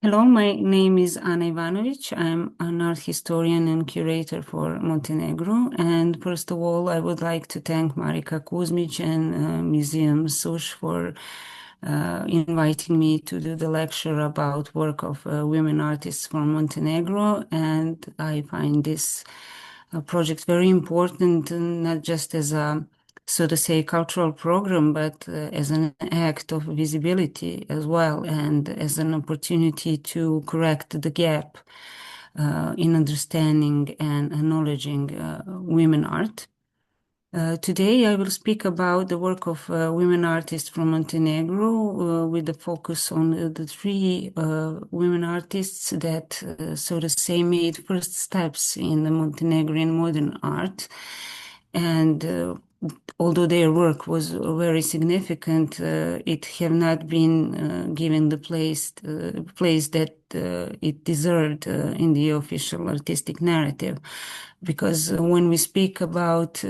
Hello, my name is Ana Ivanović. I'm an art historian and curator for Montenegro. And first of all, I would like to thank Marika Kuzmic and Museum Susch for inviting me to do the lecture about work of women artists from Montenegro. And I find this project very important, not just as a so to say, cultural program, but as an act of visibility as well, and as an opportunity to correct the gap in understanding and acknowledging women art. Today, I will speak about the work of women artists from Montenegro, with the focus on the three women artists that, so to say, made first steps in the Montenegrin modern art. And although their work was very significant, it have not been given the place that it deserved in the official artistic narrative. Because when we speak about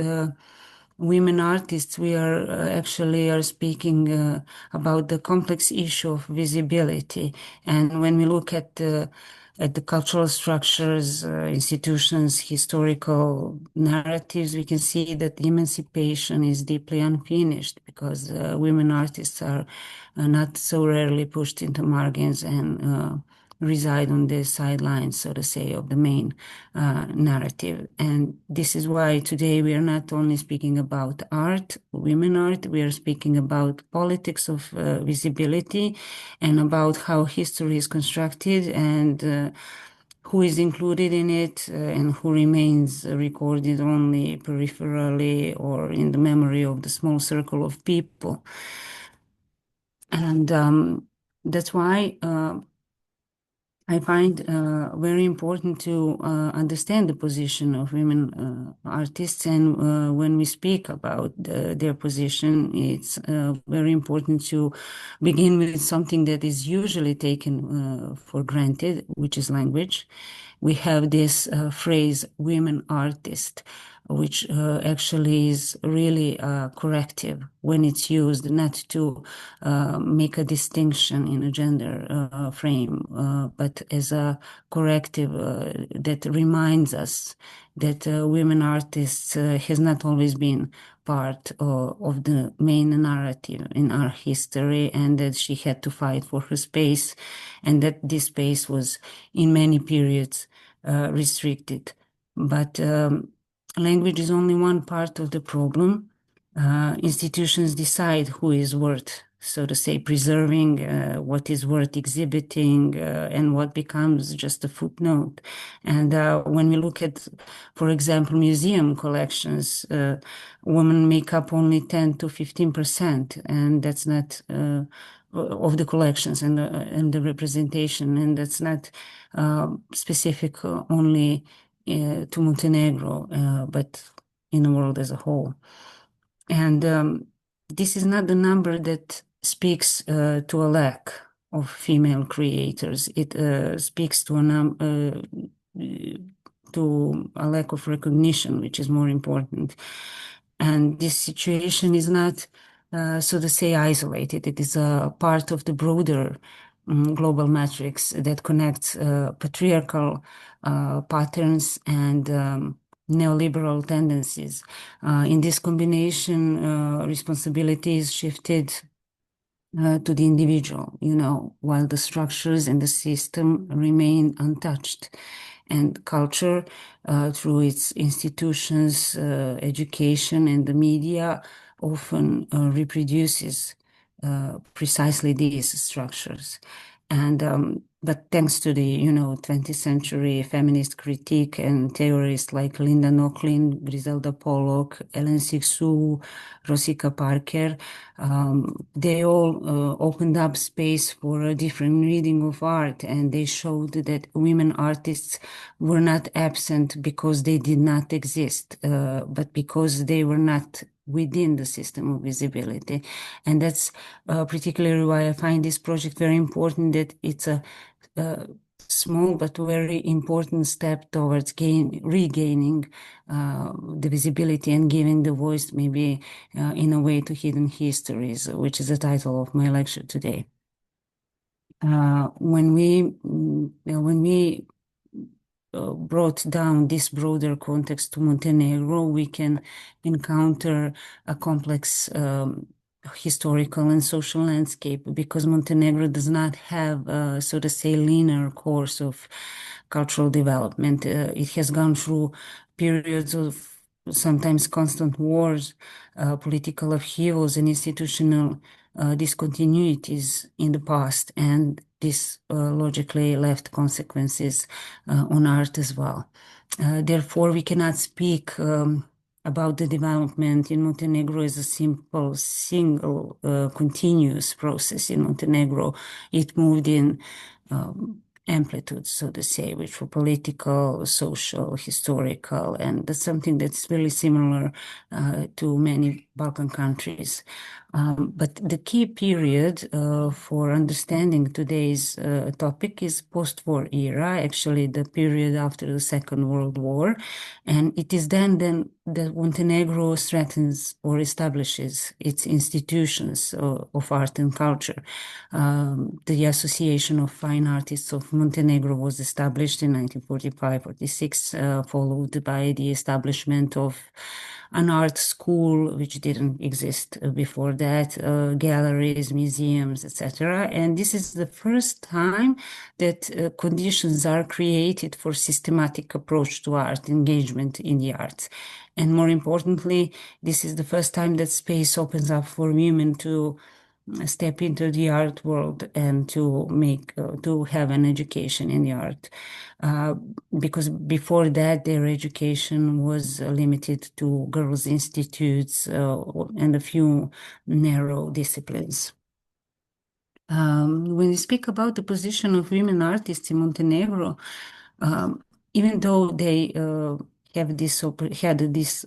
women artists, we are actually are speaking about the complex issue of visibility. And when we look at the cultural structures, institutions, historical narratives, we can see that emancipation is deeply unfinished because women artists are not so rarely pushed into margins and reside on the sidelines, so to say, of the main narrative. And this is why today we are not only speaking about art, women art, we are speaking about politics of visibility and about how history is constructed and who is included in it and who remains recorded only peripherally or in the memory of the small circle of people. And that's why I find very important to understand the position of women artists, and when we speak about their position, it's very important to begin with something that is usually taken for granted, which is language. We have this phrase, women artist, which actually is really corrective when it's used not to make a distinction in a gender frame, but as a corrective that reminds us that women artists has not always been part of the main narrative in our history, and that she had to fight for her space, and that this space was in many periods restricted. But language is only one part of the problem. Institutions decide who is worth, so to say, preserving, what is worth exhibiting, and what becomes just a footnote. And when we look at, for example, museum collections, women make up only 10 to 15%, and that's not of the collections and the representation, and that's not specific only to Montenegro, but in the world as a whole. And this is not the number that speaks to a lack of female creators. It speaks to a lack of recognition, which is more important. And this situation is not, so to say, isolated. It is a part of the broader global matrix that connects patriarchal patterns and neoliberal tendencies. In this combination, responsibility is shifted to the individual, while the structures and the system remain untouched. And culture, through its institutions, education, and the media, often reproduces precisely these structures. And but thanks to the 20th century feminist critique and theorists like Linda Nochlin, Griselda Pollock, Ellen Sixou, Rosika Parker, they all opened up space for a different reading of art, and they showed that women artists were not absent because they did not exist, but because they were not within the system of visibility. And that's particularly why I find this project very important, that it's a small but very important step towards regaining the visibility and giving the voice, maybe in a way, to hidden histories, which is the title of my lecture today. When we brought down this broader context to Montenegro, we can encounter a complex historical and social landscape, because Montenegro does not have, so to say, linear course of cultural development. It has gone through periods of sometimes constant wars, political upheavals, and institutional discontinuities in the past, and this logically left consequences on art as well. Therefore, we cannot speak about the development in Montenegro as a simple, single, continuous process in Montenegro. It moved in amplitudes, so to say, which were political, social, historical, and that's something that's really similar to many Balkan countries. But the key period for understanding today's topic is post-war era, actually the period after the Second World War. And it is then that Montenegro strengthens or establishes its institutions of art and culture. The Association of Fine Artists of Montenegro was established in 1945-46, followed by the establishment of an art school, which didn't exist before that, galleries, museums, etc. And this is the first time that conditions are created for systematic approach to art, engagement in the arts. And more importantly, this is the first time that space opens up for women to step into the art world and to have an education in the art, because before that their education was limited to girls' institutes and a few narrow disciplines. When we speak about the position of women artists in Montenegro, even though they had this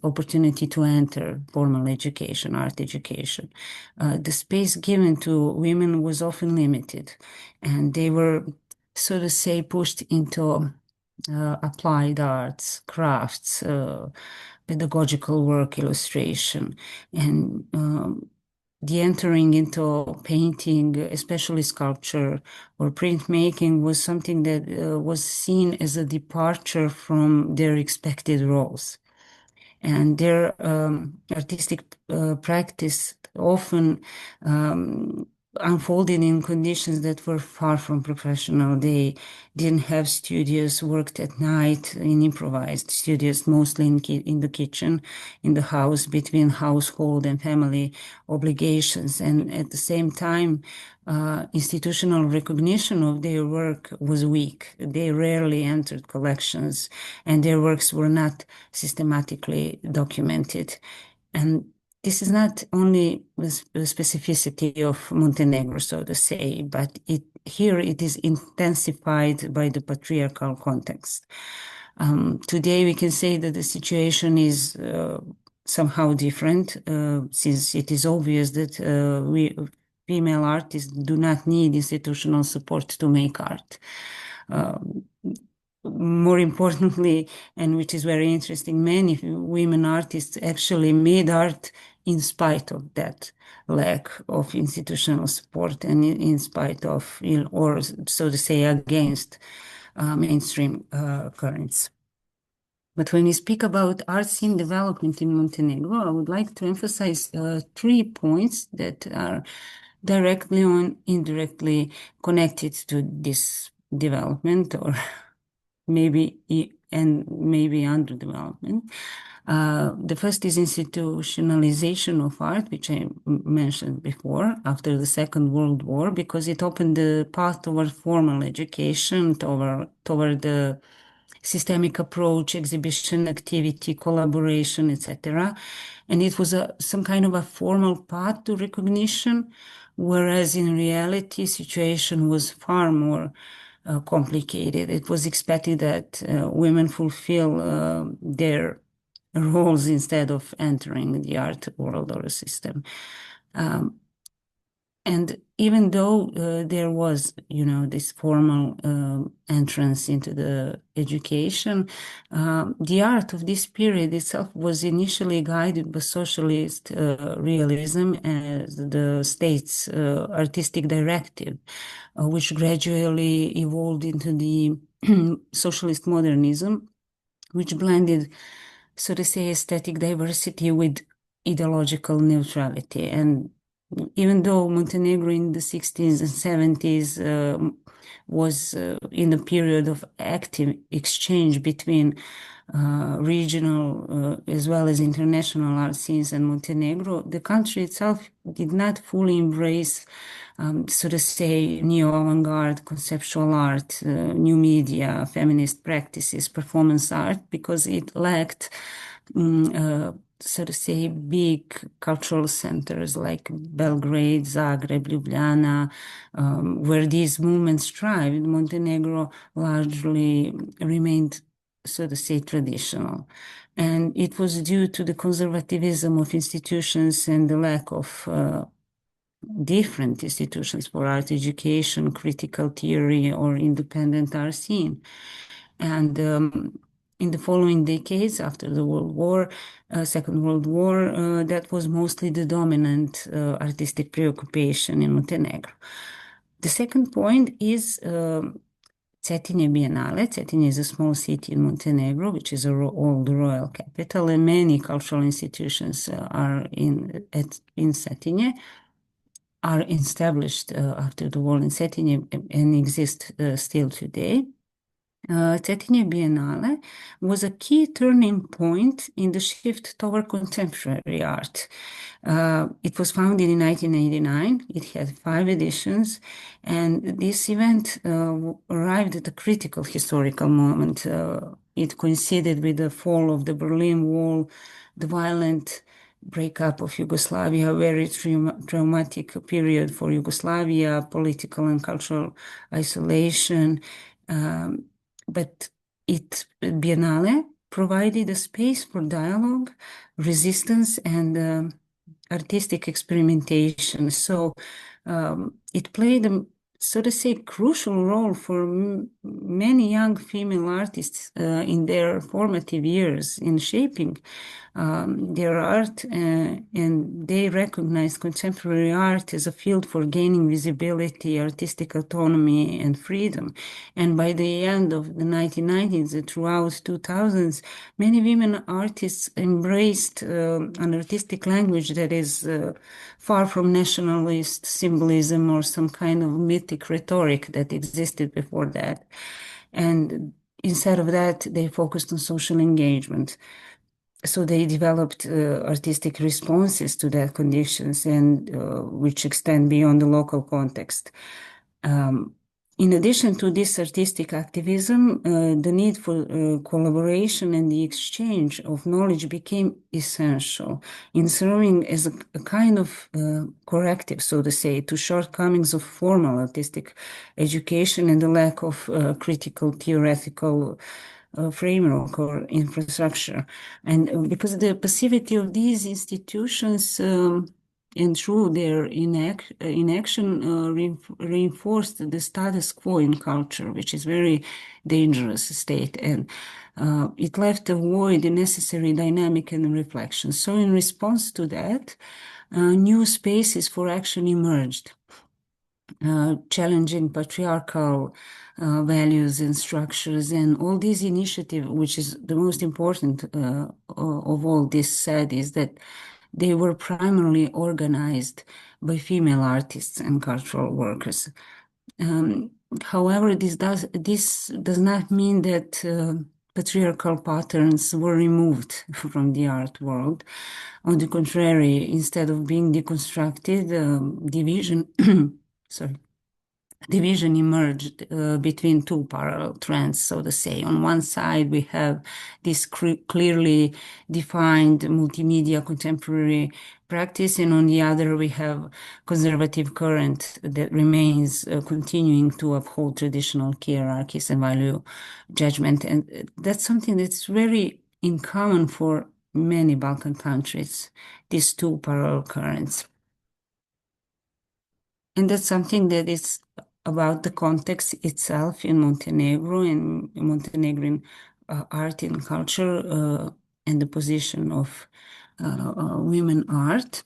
opportunity to enter formal education, art education, the space given to women was often limited, and they were, so to say, pushed into applied arts, crafts, pedagogical work, illustration, and the entering into painting, especially sculpture or printmaking, was something that was seen as a departure from their expected roles. And their artistic practice often unfolded in conditions that were far from professional. They didn't have studios, worked at night in improvised studios, mostly in the kitchen, in the house, between household and family obligations. And at the same time, institutional recognition of their work was weak. They rarely entered collections, and their works were not systematically documented. And this is not only the specificity of Montenegro, so to say, but here it is intensified by the patriarchal context. Today we can say that the situation is somehow different, since it is obvious that female artists do not need institutional support to make art. More importantly, and which is very interesting, many women artists actually made art in spite of that lack of institutional support, and in spite of, or so to say, against mainstream currents. But when we speak about art scene development in Montenegro, I would like to emphasize 3 points that are directly or indirectly connected to this development, or maybe underdevelopment. The first is institutionalization of art, which I mentioned before, after the Second World War, because it opened the path toward formal education, toward the systemic approach, exhibition activity, collaboration, etc. And it was some kind of a formal path to recognition, whereas in reality, situation was far more complicated. It was expected that women fulfill their roles instead of entering the art world or a system. And even though there was, this formal entrance into the education, the art of this period itself was initially guided by socialist realism as the state's artistic directive, which gradually evolved into the socialist modernism, which blended, so to say, aesthetic diversity with ideological neutrality. And even though Montenegro in the 60s and 70s was in a period of active exchange between regional as well as international art scenes in Montenegro, the country itself did not fully embrace, so to say, neo-avant-garde conceptual art, new media, feminist practices, performance art, because it lacked so to say, big cultural centers like Belgrade, Zagreb, Ljubljana, where these movements thrived. Montenegro largely remained, so to say, traditional. And it was due to the conservatism of institutions and the lack of different institutions for art education, critical theory, or independent art scene. And in the following decades after the Second World War, that was mostly the dominant artistic preoccupation in Montenegro. The second point is Cetinje Biennale. Cetinje is a small city in Montenegro, which is an old royal capital, and many cultural institutions are in Cetinje, are established after the war in Cetinje and exist still today. Cetinje Biennale was a key turning point in the shift toward contemporary art. It was founded in 1989. It had 5 editions, and this event arrived at a critical historical moment. It coincided with the fall of the Berlin Wall, the violent breakup of Yugoslavia, a very traumatic period for Yugoslavia, political and cultural isolation. But Biennale provided a space for dialogue, resistance, and artistic experimentation. So it played a, so to say, crucial role for many young female artists in their formative years in shaping their art, and they recognized contemporary art as a field for gaining visibility, artistic autonomy, and freedom. And by the end of the 1990s and throughout 2000s, many women artists embraced an artistic language that is far from nationalist symbolism or some kind of mythic rhetoric that existed before that. And instead of that, they focused on social engagement. So they developed artistic responses to that conditions, and which extend beyond the local context. In addition to this artistic activism, the need for collaboration and the exchange of knowledge became essential in serving as a kind of corrective, so to say, to shortcomings of formal artistic education and the lack of critical theoretical framework or infrastructure. And because the passivity of these institutions and through their inaction reinforced the status quo in culture, which is very dangerous state, and it left a void in necessary dynamic and reflection. So in response to that, new spaces for action emerged, challenging patriarchal values and structures, and all these initiatives, which is the most important of all this said, is that they were primarily organized by female artists and cultural workers. However, this does not mean that patriarchal patterns were removed from the art world. On the contrary, instead of being deconstructed, division emerged between 2 parallel trends, so to say. On one side, we have this clearly defined multimedia contemporary practice, and on the other, we have conservative current that remains continuing to uphold traditional hierarchies and value judgment. And that's something that's very in common for many Balkan countries, these 2 parallel currents. And that's something that is about the context itself in Montenegro and Montenegrin art and culture and the position of women art.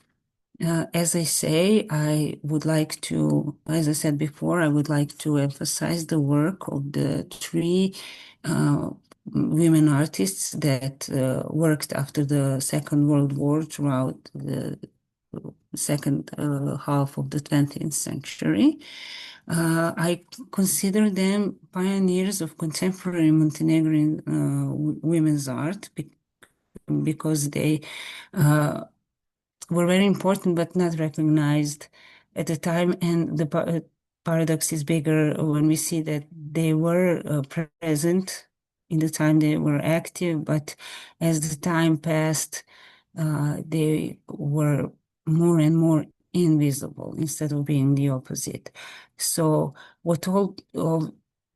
As I say, as I said before, I would like to emphasize the work of the three women artists that worked after the Second World War throughout the second half of the 20th century. I consider them pioneers of contemporary Montenegrin women's art because they were very important but not recognized at the time. And the paradox is bigger when we see that they were present in the time they were active, but as the time passed, they were more and more invisible instead of being the opposite. So what all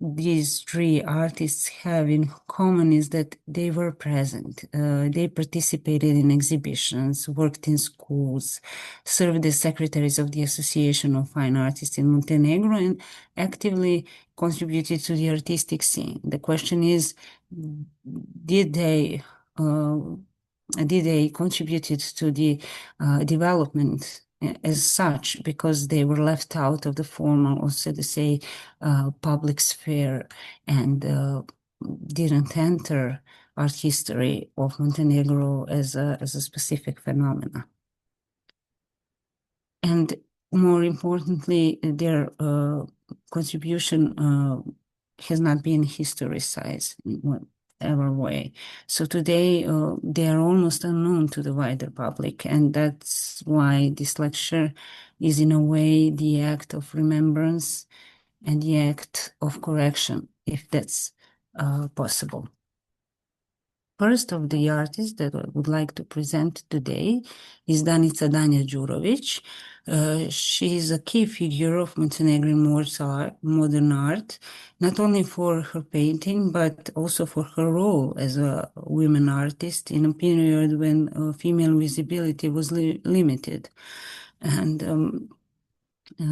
these three artists have in common is that they were present. They participated in exhibitions, worked in schools, served as secretaries of the Association of Fine Artists in Montenegro, and actively contributed to the artistic scene. The question is, did they contributed to the development as such because they were left out of the formal, or so to say, public sphere and didn't enter art history of Montenegro as a specific phenomena. And more importantly, their contribution has not been historicized in whatever way. So today they are almost unknown to the wider public, and that's why this lecture is in a way the act of remembrance and the act of correction, if that's possible. First of the artists that I would like to present today is Danica Danja Đurović. She is a key figure of Montenegrin modern art, not only for her painting, but also for her role as a women artist in a period when female visibility was limited. And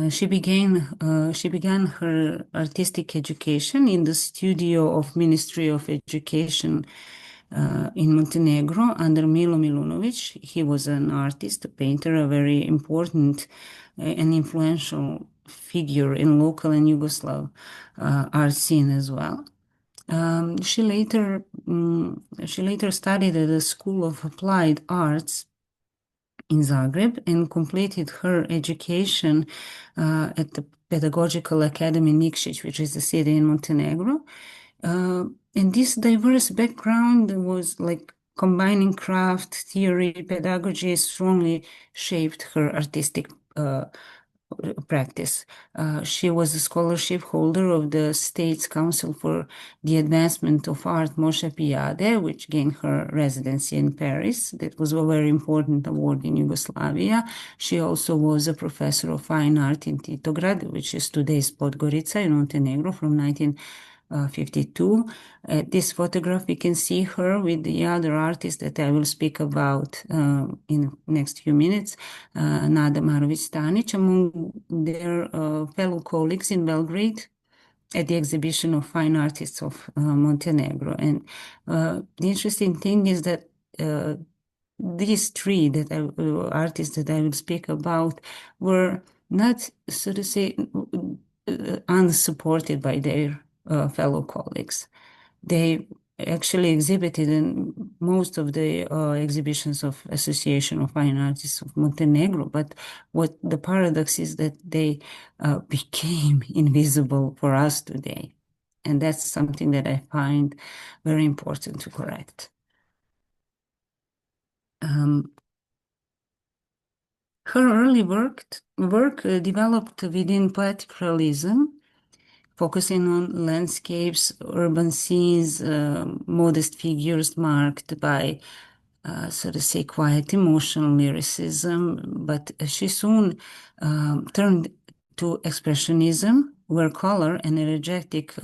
she began her artistic education in the studio of Ministry of Education in Montenegro under Milo Milunović. He was an artist, a painter, a very important and influential figure in local and Yugoslav art scene as well. She later studied at the School of Applied Arts in Zagreb and completed her education at the Pedagogical Academy Nikšić, which is a city in Montenegro. And this diverse background was like combining craft, theory, pedagogy strongly shaped her artistic practice. She was a scholarship holder of the State's Council for the Advancement of Art Moshe Pijade, which gained her residency in Paris. That was a very important award in Yugoslavia. She also was a professor of fine art in Titograd, which is today's Podgorica in Montenegro from 1952. At this photograph, we can see her with the other artists that I will speak about in the next few minutes, Nada Marović Stanić, among their fellow colleagues in Belgrade at the exhibition of fine artists of Montenegro. And the interesting thing is that these three artists that I will speak about were not, so to say, unsupported by their fellow colleagues. They actually exhibited in most of the exhibitions of Association of Fine Artists of Montenegro, but what the paradox is that they became invisible for us today. And that's something that I find very important to correct. Her early work developed within patriarchalism, focusing on landscapes, urban scenes, modest figures marked by, so to say, quiet emotional lyricism. But she soon turned to expressionism, where color and energetic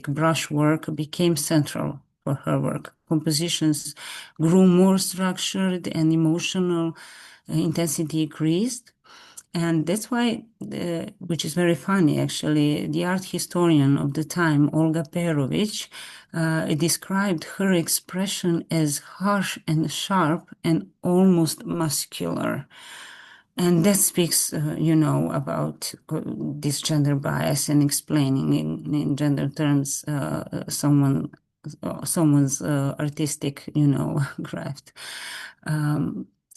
brushwork became central for her work. Compositions grew more structured and emotional intensity increased. And that's why, which is very funny actually, the art historian of the time, Olga Perović, described her expression as harsh and sharp and almost muscular. And that speaks, about this gender bias and explaining in gender terms someone's artistic, craft.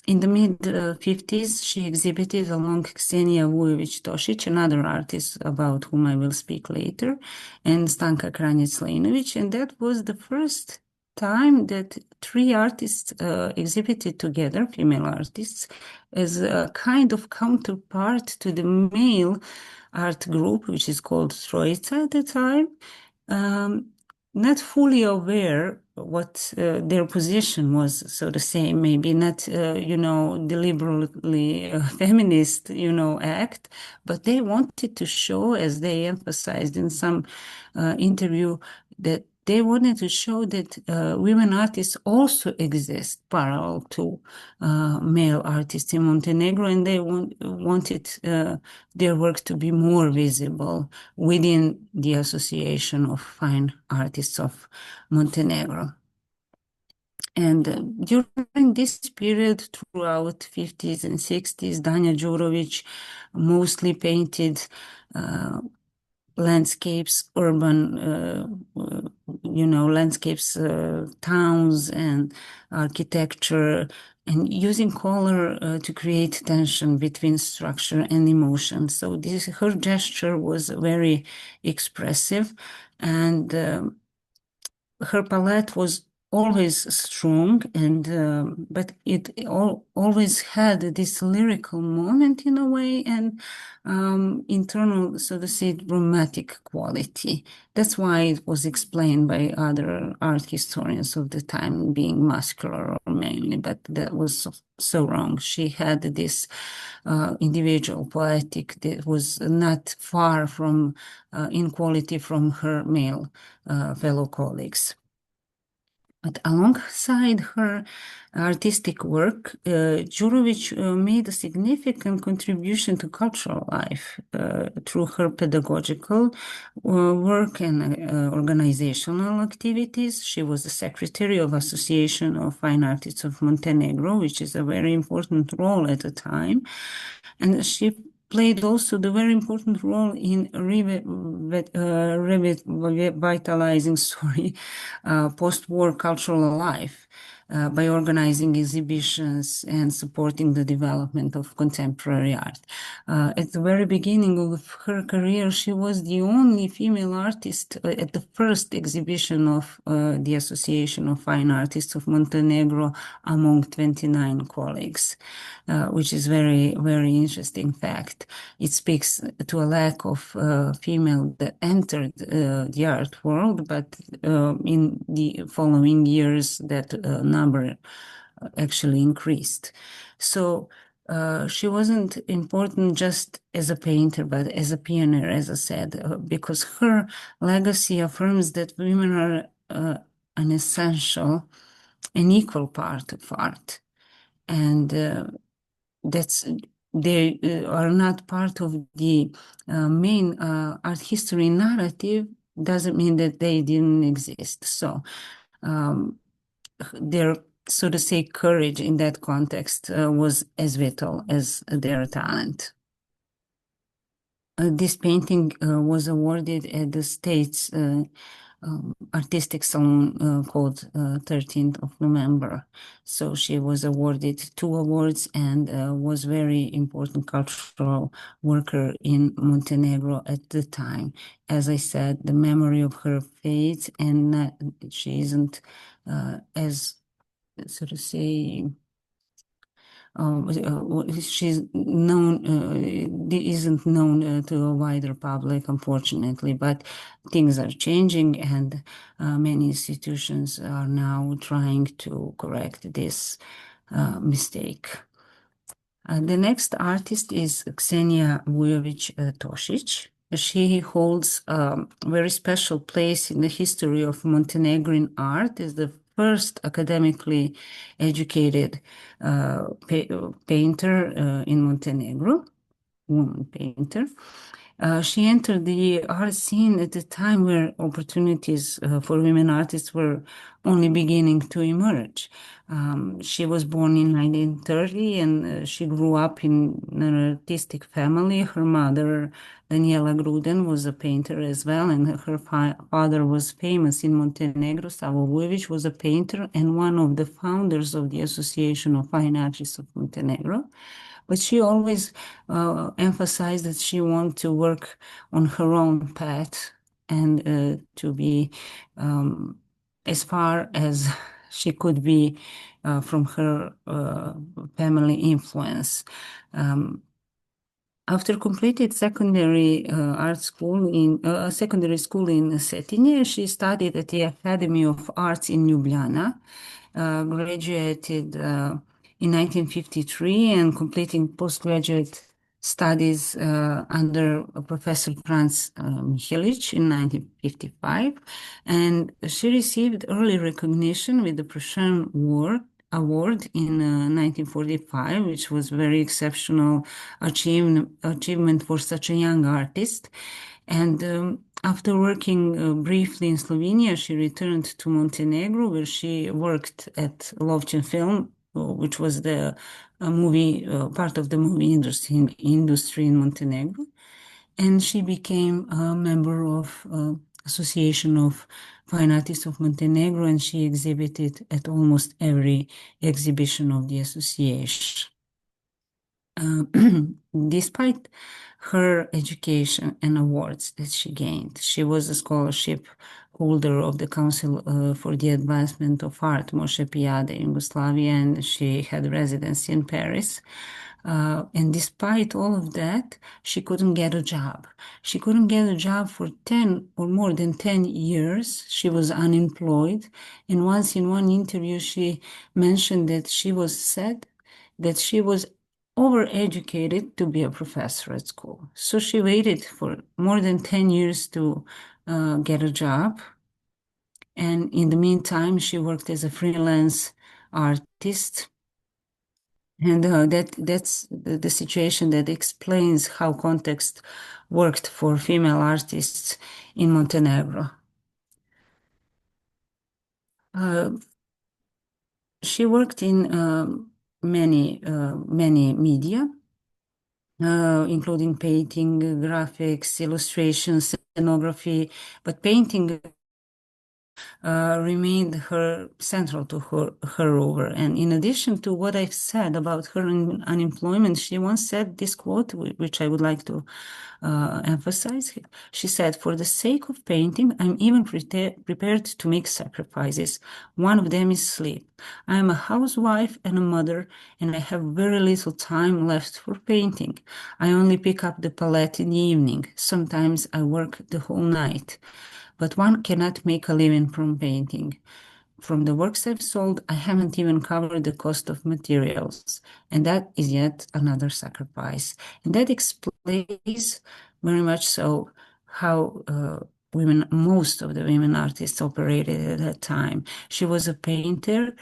In the mid-50s, she exhibited along Ksenija Vujović Tošić, another artist about whom I will speak later, and Stanka Kranjec-Lejnović, and that was the first time that three artists exhibited together, female artists, as a kind of counterpart to the male art group, which is called Trojica at the time. Not fully aware what their position was, so to say, maybe not, deliberately feminist, act, but they wanted to show, as they emphasized in some interview, that they wanted to show that women artists also exist parallel to male artists in Montenegro, and they wanted their work to be more visible within the Association of Fine Artists of Montenegro. And during this period, throughout 50s and 60s, Danja Đurović mostly painted landscapes, urban, landscapes, towns and architecture, and using color to create tension between structure and emotion. So her gesture was very expressive, and her palette was always strong, and but it always had this lyrical moment in a way, and internal, so to say, dramatic quality. That's why it was explained by other art historians of the time being muscular or mainly, but that was so wrong. She had this individual poetic that was not far from in quality from her male fellow colleagues. But alongside her artistic work, Đurović made a significant contribution to cultural life through her pedagogical work and organizational activities. She was the secretary of Association of Fine Artists of Montenegro, which is a very important role at the time. And she played also the very important role in revitalizing post-war cultural life by organizing exhibitions and supporting the development of contemporary art. At the very beginning of her career, she was the only female artist at the first exhibition of the Association of Fine Artists of Montenegro among 29 colleagues, which is very, very interesting fact. It speaks to a lack of female that entered the art world, but in the following years that number actually increased. So she wasn't important just as a painter, but as a pioneer, as I said, because her legacy affirms that women are an essential and equal part of art. And they are not part of the main art history narrative doesn't mean that they didn't exist. So their, so to say, courage in that context was as vital as their talent. This painting was awarded at the state's artistic salon called 13th of November. So she was awarded 2 awards and was very important cultural worker in Montenegro at the time. As I said, the memory of her fades, and she isn't as, so to say, she's known, isn't known to a wider public, unfortunately, but things are changing, and many institutions are now trying to correct this mistake. The next artist is Ksenija Vujović Tošić. She holds a very special place in the history of Montenegrin art as the first academically educated painter in Montenegro. woman painter. She entered the art scene at a time where opportunities for women artists were only beginning to emerge. She was born in 1930 and she grew up in an artistic family. Her mother, Daniela Gruden, was a painter as well, and her father was famous in Montenegro. Savo Vujović was a painter and one of the founders of the Association of Fine Artists of Montenegro. But she always emphasized that she wanted to work on her own path and to be as far as she could be from her family influence. After completed secondary secondary school in Cetinje, she studied at the Academy of Arts in Ljubljana, graduated in 1953 and completing postgraduate studies under Professor Franz Mihelic in 1955. And she received early recognition with the Prussian Award in 1945, which was very exceptional achievement for such a young artist. And after working briefly in Slovenia, she returned to Montenegro, where she worked at Lovćen Film, which was the part of the movie industry in Montenegro. And she became a member of Association of Fine Artists of Montenegro, and she exhibited at almost every exhibition of the association. Despite her education and awards that she gained, she was a scholarship holder of the Council for the Advancement of Art, Moshe Pijade, Yugoslavia, and she had residency in Paris. And despite all of that, she couldn't get a job. She couldn't get a job for 10 or more than 10 years. She was unemployed. And once in one interview, she mentioned that she was sad that she was overeducated to be a professor at school. So she waited for more than 10 years to get a job. And in the meantime, she worked as a freelance artist. And that's the situation that explains how context worked for female artists in Montenegro. She worked in many media, including painting, graphics, illustrations, scenography, but painting remained central to her over. And in addition to what I've said about her unemployment, she once said this quote, which I would like to emphasize. She said, "For the sake of painting, I'm even prepared to make sacrifices. One of them is sleep. I am a housewife and a mother, and I have very little time left for painting. I only pick up the palette in the evening. Sometimes I work the whole night. But one cannot make a living from painting. From the works I've sold, I haven't even covered the cost of materials. And that is yet another sacrifice." And that explains very much so how most of the women artists operated at that time. She was a painter,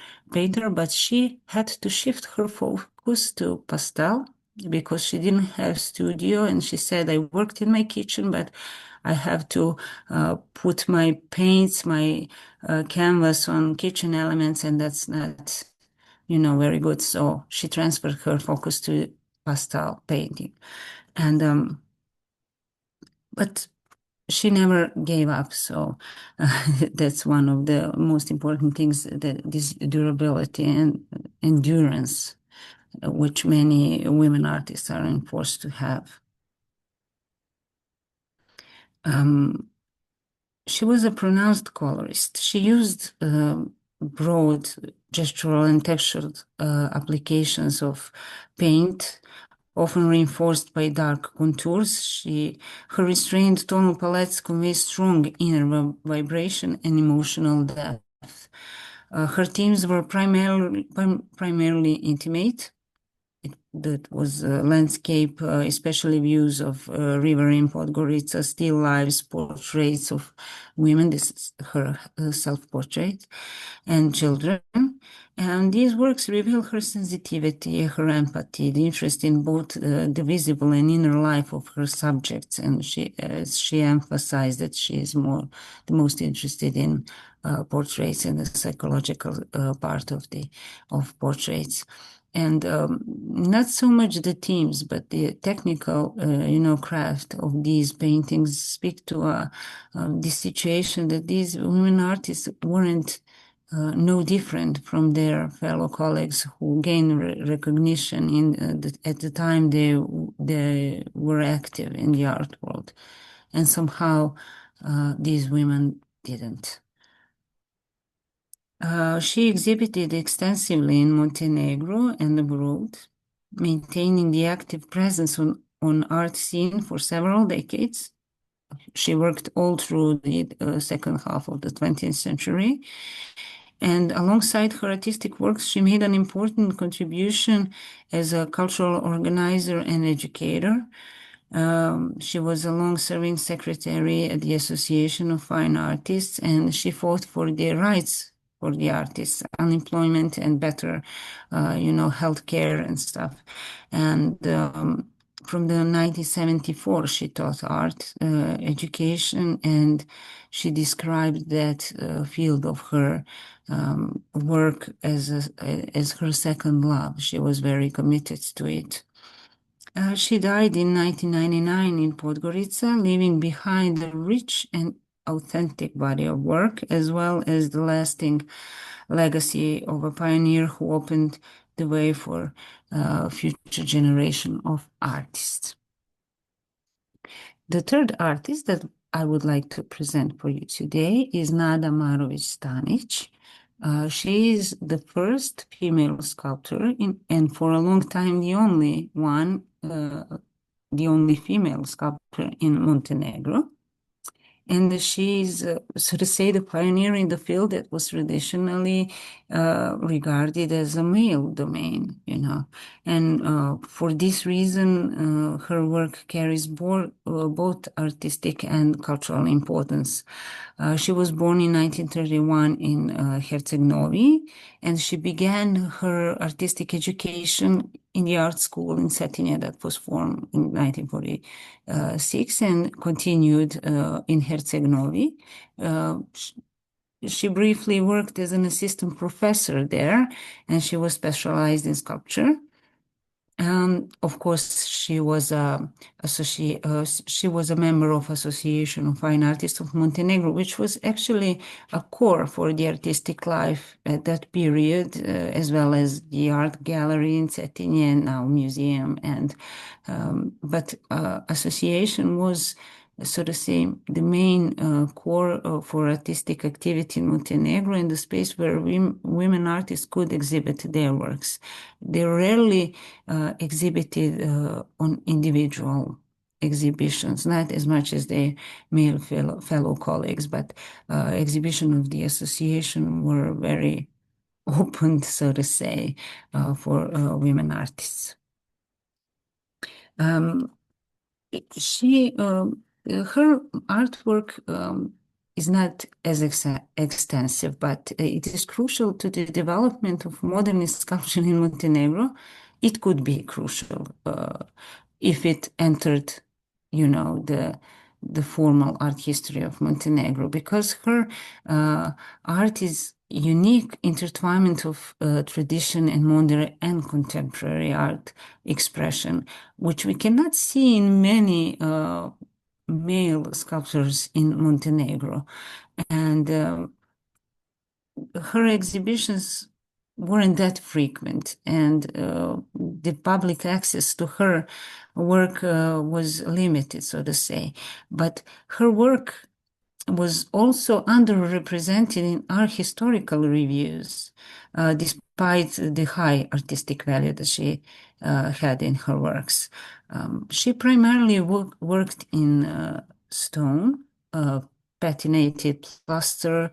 but she had to shift her focus to pastel because she didn't have studio. And she said, "I worked in my kitchen, but I have to put my paints, my canvas on kitchen elements, and that's not, very good." So she transferred her focus to pastel painting. And but she never gave up. So that's one of the most important things, that this durability and endurance, which many women artists are enforced to have. She was a pronounced colorist. She used broad gestural and textured applications of paint, often reinforced by dark contours. Her restrained tonal palettes convey strong inner vibration and emotional depth. Her themes were primarily intimate, that was landscape, especially views of river in Podgorica, still lives, portraits of women. This is her self-portrait, and children. And these works reveal her sensitivity, her empathy, the interest in both the visible and inner life of her subjects. And she emphasized that she is the most interested in portraits and the psychological part of portraits. And not so much the themes, but the technical, craft of these paintings speak to the situation that these women artists weren't no different from their fellow colleagues who gained recognition at the time they were active in the art world, and somehow these women didn't. She exhibited extensively in Montenegro and abroad, maintaining the active presence on art scene for several decades. She worked all through the second half of the 20th century. And alongside her artistic works, she made an important contribution as a cultural organizer and educator. She was a long-serving secretary at the Association of Fine Artists, and she fought for their rights for the artists, unemployment and better, health care and stuff. And from the 1974, she taught art education, and she described that field of her work as her second love. She was very committed to it. She died in 1999 in Podgorica, leaving behind a rich and authentic body of work, as well as the lasting legacy of a pioneer who opened the way for future generation of artists. The third artist that I would like to present for you today is Nada Marović Stanić. She is the first female sculptor and for a long time the only female sculptor in Montenegro. And she's, so to say, the pioneer in the field that was traditionally regarded as a male domain, And for this reason, her work carries both artistic and cultural importance. She was born in 1931 in Herceg-Novi, and she began her artistic education in the art school in Cetinje that was formed in 1946 and continued in Herceg-Novi. She briefly worked as an assistant professor there, and she was specialized in sculpture. Of course, she was a member of Association of Fine Artists of Montenegro, which was actually a core for the artistic life at that period, as well as the art gallery in Cetinje and now museum. But association was, so to say, the main core for artistic activity in Montenegro, and the space where women artists could exhibit their works. They rarely exhibited on individual exhibitions, not as much as their male fellow colleagues, but exhibition of the association were very open, so to say, for women artists. Her artwork is not as extensive, but it is crucial to the development of modernist sculpture in Montenegro. It could be crucial if it entered, the formal art history of Montenegro, because her art is unique intertwinement of tradition and modern and contemporary art expression, which we cannot see in many male sculptors in Montenegro. And her exhibitions weren't that frequent, and the public access to her work was limited, so to say. But her work was also underrepresented in art historical reviews, despite the high artistic value that she had in her works. She primarily worked in stone, patinated plaster,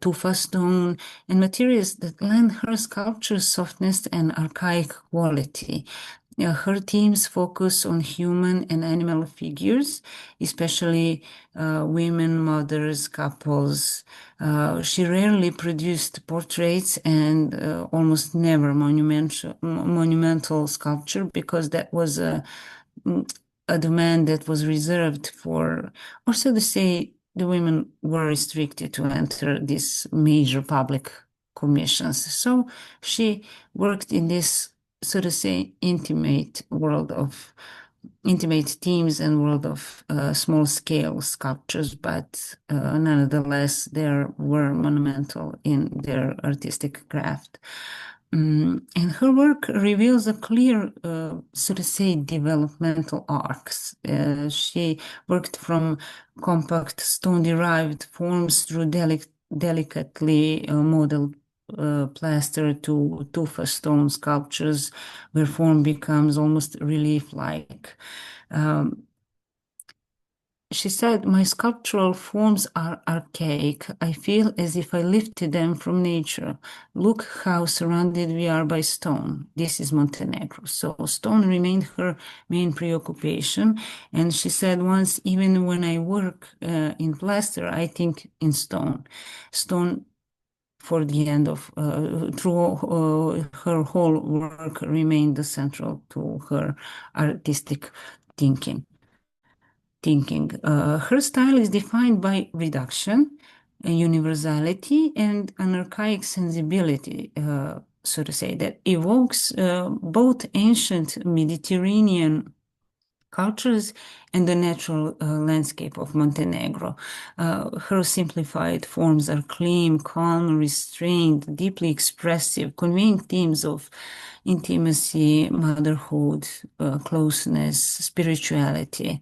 tufa stone, and materials that lend her sculpture softness and archaic quality. Her themes focus on human and animal figures, especially women, mothers, couples. She rarely produced portraits and almost never monumental sculpture, because that was a demand that was reserved for, or so to say, the women were restricted to enter these major public commissions. So she worked in this, so to say, intimate themes and world of small scale sculptures, but nonetheless, they were monumental in their artistic craft. And her work reveals a clear, so to say, developmental arcs. She worked from compact stone-derived forms through delicately modeled plaster to tufa stone sculptures, where form becomes almost relief-like. She said, "My sculptural forms are archaic. I feel as if I lifted them from nature. Look how surrounded we are by stone." This is Montenegro. So stone remained her main preoccupation. And she said once, "Even when I work in plaster, I think in stone." Stone, for the end of, through her whole work, remained central to her artistic thinking. Her style is defined by reduction, universality, and an archaic sensibility, so to say, that evokes both ancient Mediterranean cultures and the natural landscape of Montenegro. Her simplified forms are clean, calm, restrained, deeply expressive, conveying themes of intimacy, motherhood, closeness, spirituality.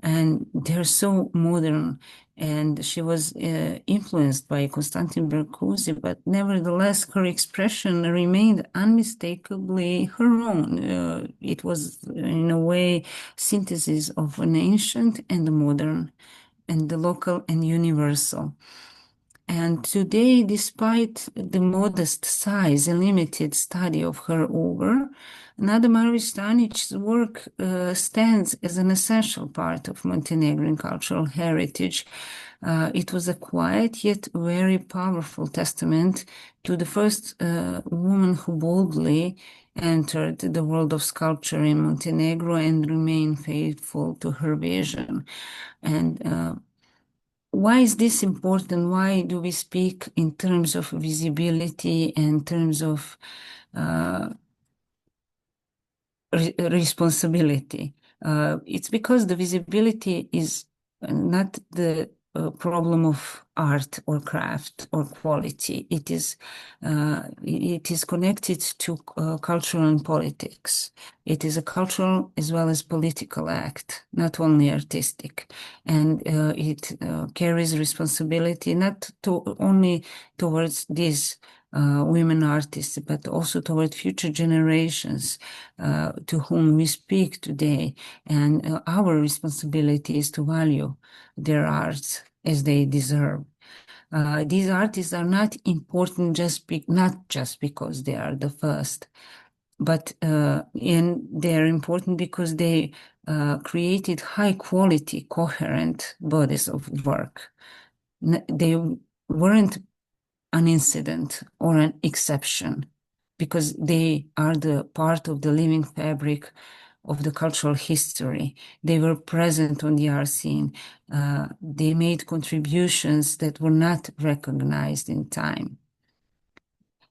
And they're so modern. And she was influenced by Constantin Brancusi, but nevertheless, her expression remained unmistakably her own. It was, in a way, synthesis of an ancient and the modern, and the local and universal. And today, despite the modest size and limited study of her over, Nada Marović Stanić's work stands as an essential part of Montenegrin cultural heritage. It was a quiet yet very powerful testament to the first woman who boldly entered the world of sculpture in Montenegro and remained faithful to her vision. And why is this important? Why do we speak in terms of visibility and terms of responsibility? It's because the visibility is not the problem of art or craft or quality. It is connected to culture and politics. It is a cultural as well as political act, not only artistic. And it carries responsibility not only towards these women artists, but also toward future generations to whom we speak today. And our responsibility is to value their arts as they deserve. These artists are not important not just because they are the first, but and they're important because they created high quality, coherent bodies of work. They weren't an incident or an exception, because they are the part of the living fabric of the cultural history. They were present on the art scene. They made contributions that were not recognized in time.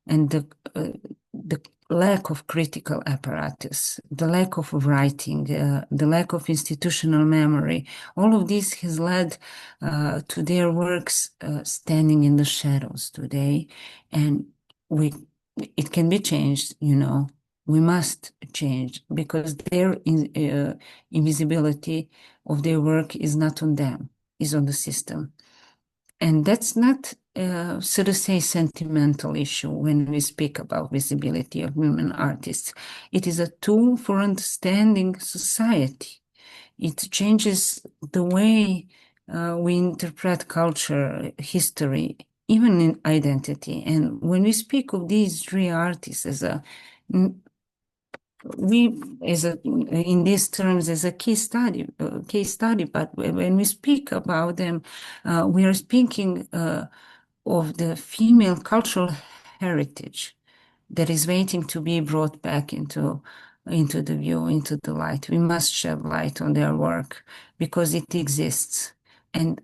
And the lack of critical apparatus, the lack of writing, the lack of institutional memory, all of this has led to their works standing in the shadows today. And it can be changed, we must change, because their invisibility of their work is not on them, is on the system. And that's not, so to say, sentimental issue when we speak about visibility of women artists. It is a tool for understanding society. It changes the way we interpret culture, history, even in identity. And when we speak of these three artists as a in these terms as a case study, but when we speak about them, we are speaking of the female cultural heritage that is waiting to be brought back into the view, into the light. We must shed light on their work because it exists, and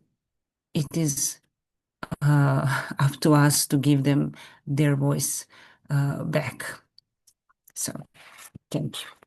it is up to us to give them their voice back. So, thank you.